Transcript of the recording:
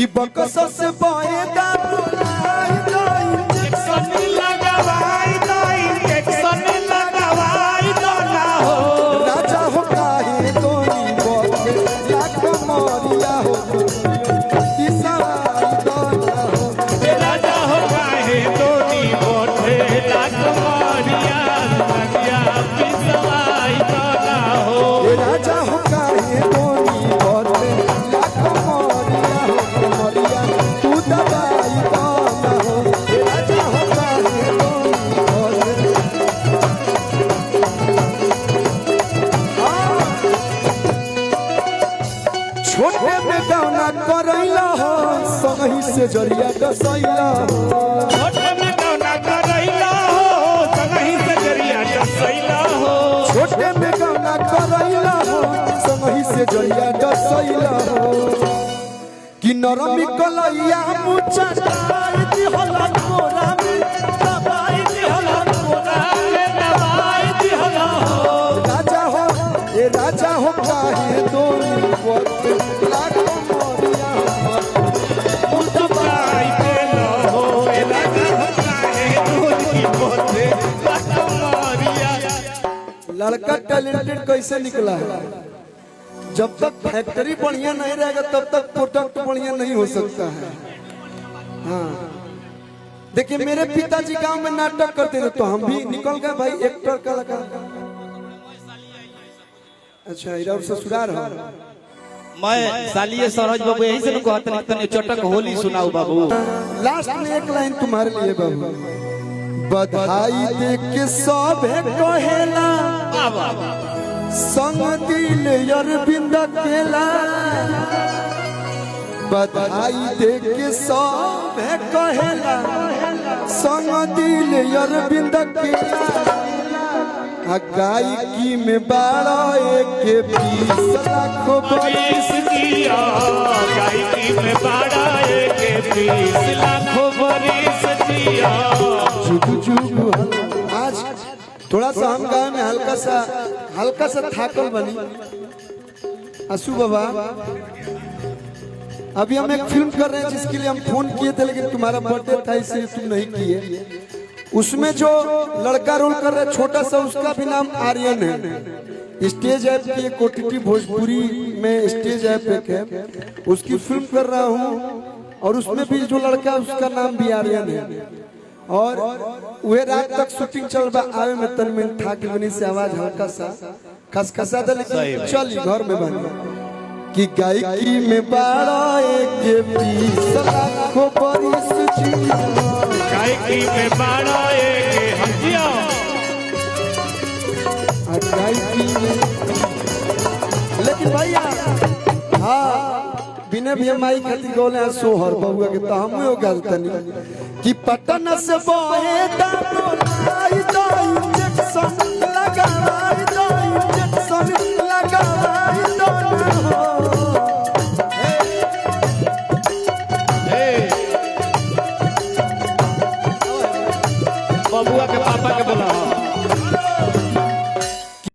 कि बकसा से बाएगा बुलाई दो इंजेक्शन लगावाई दो इंजेक्शन लगावाई दो ना हो राजा हो काहे दोनी बोके लाख मोरिया हो किसाई दो ना हो राजा हो काहे दोनी बोके लाख मोरिया लगिया किसाई दो ना हो राजा हो काहे दोनी बोके लाख मोरिया हो मोरिया तू दबाई दो ना हो राजा हो काहे दोनी बोके छोटे में गाना करैला हो सही से जरिया डसैला हो छोटे में गौना करैला हो सही से जरिया डसैला हो छोटे में गाना करैला हो सही से जरिया डसैला हो कि नरमी कलैया मुचा डाल दी होला कोरा में दबाई दी होला कोरा में दवाई दिहला हो राजा हो ए राजा हो काहे दोनी वक्त लाखों मोरिया दवाई देला हो राजा हो काहे दोनी बोके लाख मोरिया लड़का टैलेंटेड कैसे निकला है जब तक फैक्ट्री बढ़िया नहीं रहेगा तब तक प्रोडक्ट बढ़िया नहीं हो सकता है। हाँ देखिए मेरे पिताजी गांव में नाटक करते थे तो हम भी निकल गए भाई एक्टर कलाकार। अच्छा इधर ससुराल हो मैं सालिए सरोज बाबू यही से कहते नहीं तने चटक होली सुनाओ बाबू लास्ट में एक लाइन तुम्हारे लिए बाबू बधाई दे के सब कहेला संग दिल अरविंद केला बधाई दे के सब कहेला संग दिल अरविंद केला गायकी में 12 लाखों बरिस जिया गायकी में 12 लाखों बरिस जिया जुग जुग आज थोड़ा सा हम गाँव में हल्का सा थाकल बनी असू बाबा अभी हम एक फिल्म कर रहे हैं जिसके लिए हम फोन किए थे लेकिन तुम्हारा बर्थडे था इसलिए तुम नहीं किए। उसमें जो लड़का रोल कर रहा है छोटा सा उसका भी नाम आर्यन है। स्टेज ऐप की एक OTT भोजपुरी में स्टेज ऐप एक है उसकी फिल्म कर रहा हूँ और उसमें भी जो लड़का है उसका नाम भी आर्यन है और वह रात तक शूटिंग चल रहा आवे में तन में था कि बनी से आवाज हल्का सा खसखसा था लेकिन चल घर में बन कि गायकी में 12 लाखों बरिस जिया गायकी में 12 हम जिया गायकी में लेकिन भैया हाँ बिना भी माई खातिर गोले हैं सोहर बबुआ के तो हम गलत नहीं कि पटन से बहे दानो लाई दो